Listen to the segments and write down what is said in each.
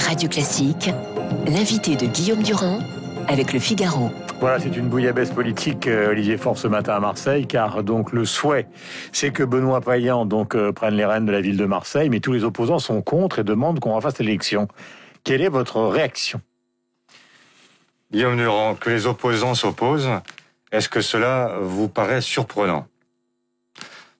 Radio Classique, l'invité de Guillaume Durand avec Le Figaro. Voilà, c'est une bouillabaisse politique, Olivier Faure, ce matin à Marseille, car donc le souhait, c'est que Benoît Payan prenne les rênes de la ville de Marseille, mais tous les opposants sont contre et demandent qu'on refasse l'élection. Quelle est votre réaction? Guillaume Durand, que les opposants s'opposent, est-ce que cela vous paraît surprenant?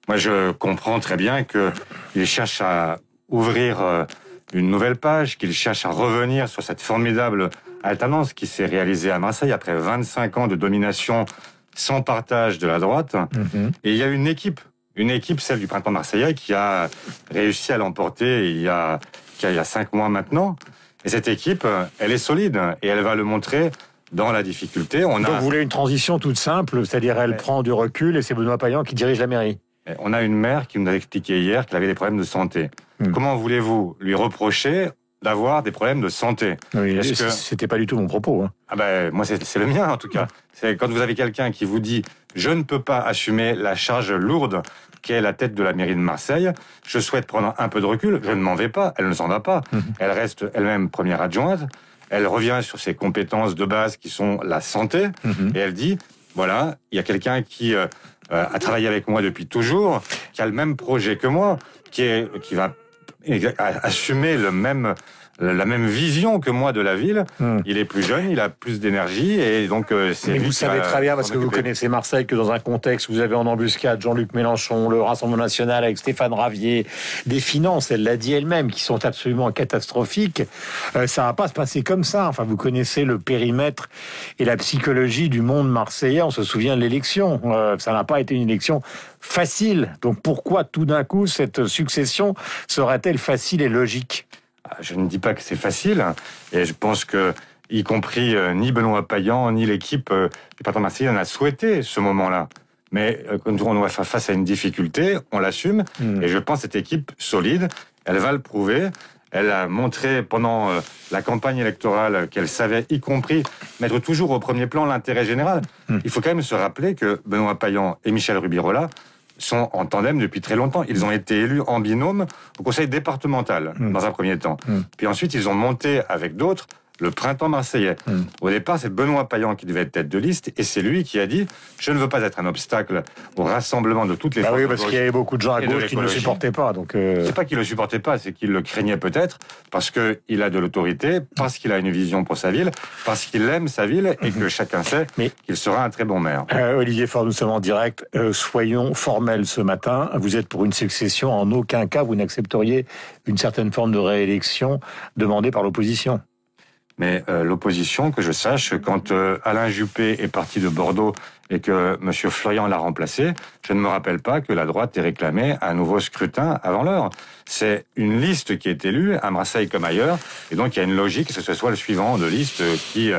Moi, je comprends très bien qu'ils cherchent à ouvrir une nouvelle page, qu'ils cherchent à revenir sur cette formidable alternance qui s'est réalisée à Marseille après 25 ans de domination sans partage de la droite. Et il y a une équipe, celle du printemps marseillais, qui a réussi à l'emporter il y a 5 mois maintenant. Et cette équipe, elle est solide et elle va le montrer dans la difficulté. Donc vous voulez une transition toute simple, c'est-à-dire elle prend du recul et c'est Benoît Payan qui dirige la mairie. On a une maire qui nous a expliqué hier qu'elle avait des problèmes de santé. Comment voulez-vous lui reprocher d'avoir des problèmes de santé? Oui, c'était pas du tout mon propos. Hein. Ah ben, moi, c'est le mien, en tout cas. C'est quand vous avez quelqu'un qui vous dit « Je ne peux pas assumer la charge lourde qu'est la tête de la mairie de Marseille. Je souhaite prendre un peu de recul. Je ne m'en vais pas. » Elle ne s'en va pas. Elle reste elle-même première adjointe. Elle revient sur ses compétences de base qui sont la santé. Et elle dit « Voilà, il y a quelqu'un qui a travaillé avec moi depuis toujours, qui a le même projet que moi, qui va assumer la même vision que moi de la ville. Il est plus jeune, il a plus d'énergie et donc c'est. Mais vous savez très bien, parce que vous connaissez Marseille, que dans un contexte où vous avez en embuscade Jean-Luc Mélenchon, le Rassemblement National avec Stéphane Ravier, des finances, elle l'a dit elle-même, qui sont absolument catastrophiques, ça va pas se passer comme ça. Enfin, vous connaissez le périmètre et la psychologie du monde marseillais. On se souvient de l'élection. Ça n'a pas été une élection facile. Donc pourquoi tout d'un coup cette succession serait-elle facile et logique? Je ne dis pas que c'est facile, et je pense que, y compris ni Benoît Payan, ni l'équipe du printemps marseillais n'a souhaité ce moment-là. Mais quand on va faire face à une difficulté, on l'assume, et je pense que cette équipe solide, elle va le prouver. Elle a montré pendant la campagne électorale qu'elle savait, y compris, mettre toujours au premier plan l'intérêt général. Il faut quand même se rappeler que Benoît Payan et Michel Rubirola sont en tandem depuis très longtemps. Ils ont été élus en binôme au conseil départemental, dans un premier temps. Puis ensuite, ils ont monté avec d'autres le printemps marseillais. Au départ, c'est Benoît Payan qui devait être tête de liste, et c'est lui qui a dit « Je ne veux pas être un obstacle au rassemblement de toutes les forces. » Oui, parce qu'il y avait beaucoup de gens à gauche qui ne le supportaient pas. Donc C'est pas qu'il le supportait pas, c'est qu'il le craignait peut-être, parce qu'il a de l'autorité, parce qu'il a une vision pour sa ville, parce qu'il aime sa ville, et que chacun sait qu'il sera un très bon maire. Olivier Faure, nous sommes en direct. Soyons formels ce matin. Vous êtes pour une succession. En aucun cas, vous n'accepteriez une certaine forme de réélection demandée par l'opposition. Mais l'opposition, que je sache, quand Alain Juppé est parti de Bordeaux et que M. Florian l'a remplacé, je ne me rappelle pas que la droite ait réclamé un nouveau scrutin avant l'heure. C'est une liste qui est élue, à Marseille comme ailleurs, et donc il y a une logique que ce soit le suivant de liste qui,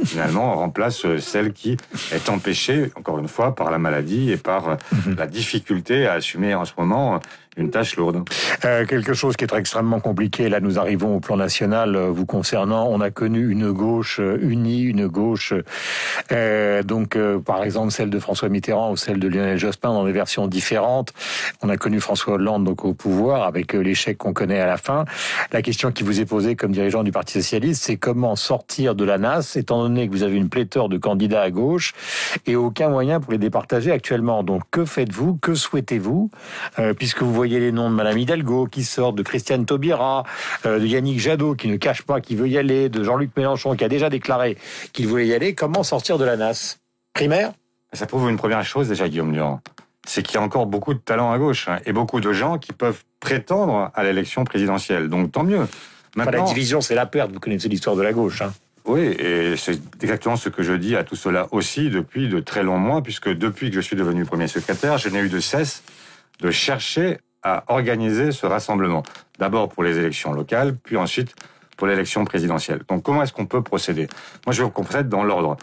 finalement, remplace celle qui est empêchée, encore une fois, par la maladie et par la difficulté à assumer en ce moment une tâche lourde. Quelque chose qui est extrêmement compliqué, là nous arrivons au plan national vous concernant, on a connu une gauche unie, une gauche par exemple celle de François Mitterrand ou celle de Lionel Jospin dans des versions différentes. On a connu François Hollande donc au pouvoir avec l'échec qu'on connaît à la fin. La question qui vous est posée comme dirigeant du Parti Socialiste, c'est comment sortir de la nasse, étant donné que vous avez une pléthore de candidats à gauche et aucun moyen pour les départager actuellement. Donc que faites-vous, que souhaitez-vous, puisque vous voyez les noms de Madame Hidalgo qui sortent, de Christiane Taubira, de Yannick Jadot qui ne cache pas qu'il veut y aller, de Jean-Luc Mélenchon qui a déjà déclaré qu'il voulait y aller. Comment sortir de la nasse? Primaire? Ça prouve une première chose déjà, Guillaume Durand, c'est qu'il y a encore beaucoup de talents à gauche et beaucoup de gens qui peuvent prétendre à l'élection présidentielle. Donc tant mieux. Maintenant, la division, c'est la perte. Vous connaissez l'histoire de la gauche. Oui, et c'est exactement ce que je dis à tout cela aussi depuis de très longs mois, puisque depuis que je suis devenu premier secrétaire, je n'ai eu de cesse de chercher à organiser ce rassemblement. D'abord pour les élections locales, puis ensuite pour l'élection présidentielle. Donc comment est-ce qu'on peut procéder? Moi, je veux qu'on procède dans l'ordre.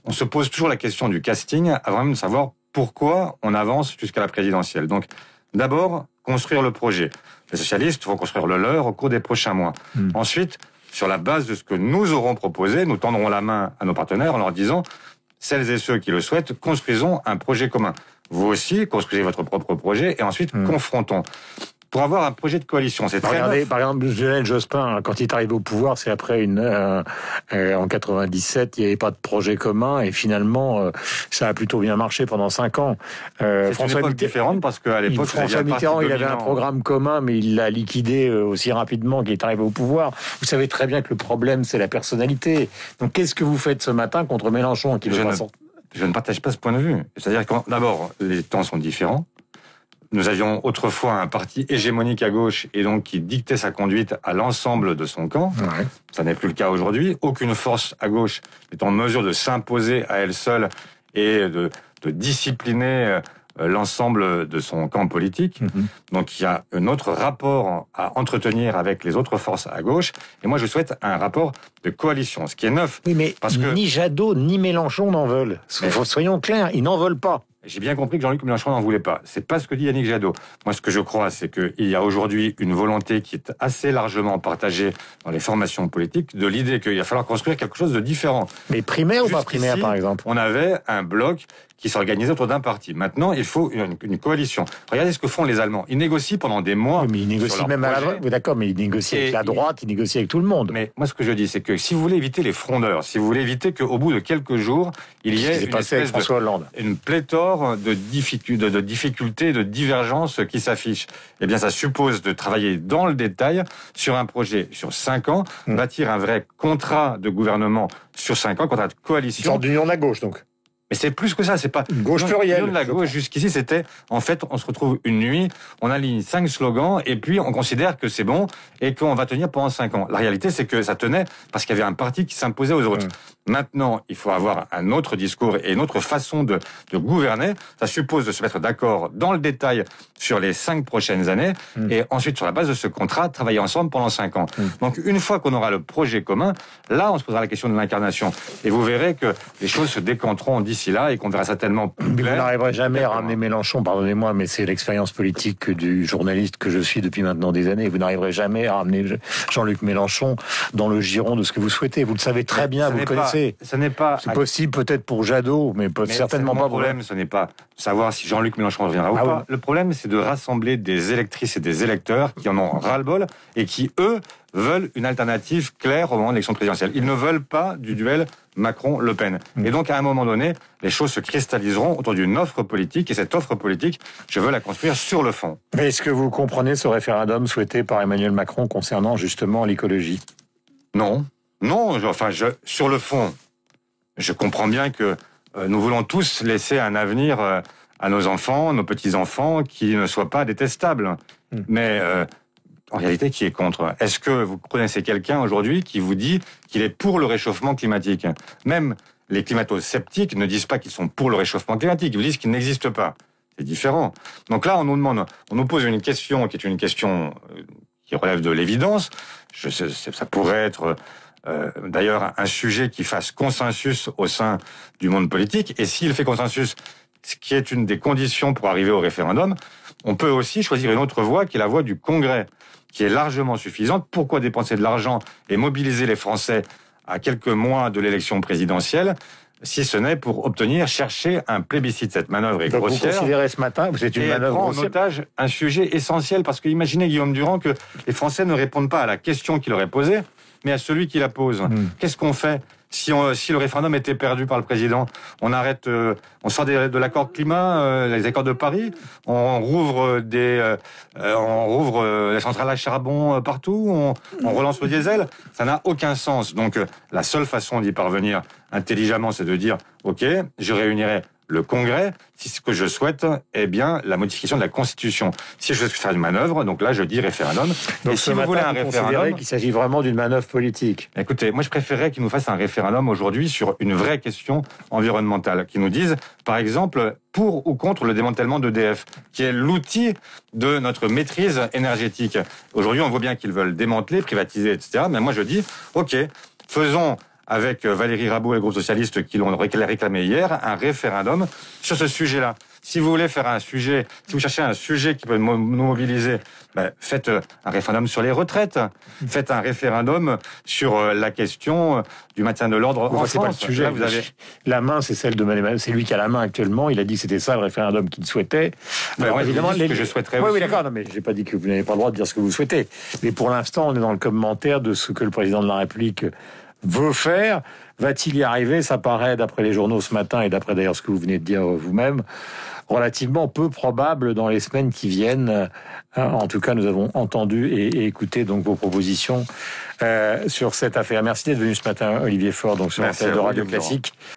On se pose toujours la question du casting avant même de savoir pourquoi on avance jusqu'à la présidentielle. Donc d'abord, construire le projet. Les socialistes vont construire le leur au cours des prochains mois. Ensuite, sur la base de ce que nous aurons proposé, nous tendrons la main à nos partenaires en leur disant « Celles et ceux qui le souhaitent, construisons un projet commun. Vous aussi, construisez votre propre projet et ensuite confrontons. » pour avoir un projet de coalition. C'est très Regardez, par exemple, Lionel Jospin, quand il est arrivé au pouvoir, c'est après en 97, il n'y avait pas de projet commun et finalement, ça a plutôt bien marché pendant 5 ans. C'est une époque différente parce qu'à l'époque, François Mitterrand, il avait un programme commun, mais il l'a liquidé aussi rapidement qu'il est arrivé au pouvoir. Vous savez très bien que le problème, c'est la personnalité. Donc, qu'est-ce que vous faites ce matin contre Mélenchon qui Je ne partage pas ce point de vue. C'est-à-dire que, d'abord, les temps sont différents. Nous avions autrefois un parti hégémonique à gauche et donc qui dictait sa conduite à l'ensemble de son camp. Ouais. Ça n'est plus le cas aujourd'hui. Aucune force à gauche n'est en mesure de s'imposer à elle seule et de discipliner l'ensemble de son camp politique. Donc il y a un autre rapport à entretenir avec les autres forces à gauche. Et moi, je souhaite un rapport de coalition, ce qui est neuf. Oui, mais parce que ni Jadot ni Mélenchon n'en veulent. Soyons clairs, ils n'en veulent pas. J'ai bien compris que Jean-Luc Mélenchon n'en voulait pas. C'est pas ce que dit Yannick Jadot. Moi, ce que je crois, c'est qu'il y a aujourd'hui une volonté qui est assez largement partagée dans les formations politiques de l'idée qu'il va falloir construire quelque chose de différent. Mais primaire ou pas primaire, par exemple? On avait un bloc qui s'organisait autour d'un parti. Maintenant, il faut une coalition. Regardez ce que font les Allemands. Ils négocient pendant des mois. Oui, mais ils négocient même à la droite. D'accord, mais ils négocient avec la droite, ils négocient avec tout le monde. Mais moi, ce que je dis, c'est que si vous voulez éviter les frondeurs, si vous voulez éviter qu'au bout de quelques jours, il y ait une pléthore de difficultés, de divergences qui s'affichent, eh bien, ça suppose de travailler dans le détail sur un projet sur 5 ans, bâtir un vrai contrat de gouvernement sur 5 ans, contrat de coalition. Une sorte d'union de la gauche, donc. Mais c'est plus que ça, c'est pas une gauche plurielle. La gauche jusqu'ici, c'était en fait, on se retrouve une nuit, on aligne 5 slogans et puis on considère que c'est bon et qu'on va tenir pendant 5 ans. La réalité, c'est que ça tenait parce qu'il y avait un parti qui s'imposait aux autres. Maintenant, il faut avoir un autre discours et une autre façon de gouverner. Ça suppose de se mettre d'accord dans le détail sur les 5 prochaines années et ensuite, sur la base de ce contrat, travailler ensemble pendant 5 ans. Donc, une fois qu'on aura le projet commun, là, on se posera la question de l'incarnation. Et vous verrez que les choses se décanteront d'ici là et qu'on verra certainement plus clair. Vous n'arriverez jamais à ramener Mélenchon, pardonnez-moi, mais c'est l'expérience politique du journaliste que je suis depuis maintenant des années. Vous n'arriverez jamais à ramener Jean-Luc Mélenchon dans le giron de ce que vous souhaitez. Vous le savez très bien, vous le connaissez. C'est possible peut-être pour Jadot, mais certainement pas pour... Le problème, ce n'est pas savoir si Jean-Luc Mélenchon reviendra ou pas. Le problème, c'est de rassembler des électrices et des électeurs qui en ont ras-le-bol et qui, eux, veulent une alternative claire au moment de l'élection présidentielle. Ils ne veulent pas du duel Macron-Le Pen. Et donc, à un moment donné, les choses se cristalliseront autour d'une offre politique. Et cette offre politique, je veux la construire sur le fond. Est-ce que vous comprenez ce référendum souhaité par Emmanuel Macron concernant justement l'écologie? Non. Non, sur le fond, je comprends bien que nous voulons tous laisser un avenir à nos enfants, nos petits-enfants, qui ne soit pas détestable. Mais en réalité, qui est contre? Est-ce que vous connaissez quelqu'un aujourd'hui qui vous dit qu'il est pour le réchauffement climatique? Même les climato-sceptiques ne disent pas qu'ils sont pour le réchauffement climatique, ils vous disent qu'il n'existe pas. C'est différent. Donc là, on nous pose une question qui est une question qui relève de l'évidence. Ça pourrait être... d'ailleurs, un sujet qui fasse consensus au sein du monde politique. Et s'il fait consensus, ce qui est une des conditions pour arriver au référendum, on peut aussi choisir une autre voie qui est la voie du Congrès, qui est largement suffisante. Pourquoi dépenser de l'argent et mobiliser les Français à quelques mois de l'élection présidentielle, si ce n'est pour chercher un plébiscite? Cette manœuvre est grossière. Vous considérez ce matin, vous êtes une manœuvre prend grossière. en otage un sujet essentiel, parce que imaginez, Guillaume Durand, que les Français ne répondent pas à la question qu'il aurait posée, mais à celui qui la pose. Qu'est-ce qu'on fait si le référendum était perdu par le président? On arrête, on sort de l'accord climat, les accords de Paris, on rouvre les centrales à charbon partout, on relance le diesel. Ça n'a aucun sens. Donc, la seule façon d'y parvenir intelligemment, c'est de dire, OK, je réunirai le Congrès, si ce que je souhaite est bien la modification de la Constitution. Si je veux faire une manœuvre, donc là je dis référendum. Donc et si vous voulez un référendum, qu'il s'agit vraiment d'une manœuvre politique. Écoutez, moi je préférerais qu'ils nous fassent un référendum aujourd'hui sur une vraie question environnementale, qui nous disent, par exemple, pour ou contre le démantèlement d'EDF, qui est l'outil de notre maîtrise énergétique. Aujourd'hui, on voit bien qu'ils veulent démanteler, privatiser, etc. Mais moi je dis, OK, faisons avec Valérie Rabault et le groupe socialiste qui l'ont réclamé hier, un référendum sur ce sujet-là. Si vous voulez faire un sujet, si vous cherchez un sujet qui peut nous mobiliser, faites un référendum sur les retraites. Faites un référendum sur la question du maintien de l'ordre en France. C'est pas le sujet. Là, vous avez... La main, c'est celle de Madame. C'est lui qui a la main actuellement. Il a dit que c'était ça le référendum qu'il souhaitait. Alors évidemment, ce que je souhaiterais oui, aussi. Oui, d'accord. Non, mais j'ai pas dit que vous n'avez pas le droit de dire ce que vous souhaitez. Mais pour l'instant, on est dans le commentaire de ce que le président de la République veut faire. Va-t-il y arriver? Ça paraît, d'après les journaux ce matin et d'après d'ailleurs ce que vous venez de dire vous-même, relativement peu probable dans les semaines qui viennent. En tout cas, nous avons entendu et écouté donc vos propositions sur cette affaire. Merci d'être venu ce matin, Olivier Faure, donc sur l'antenne de Radio Classique.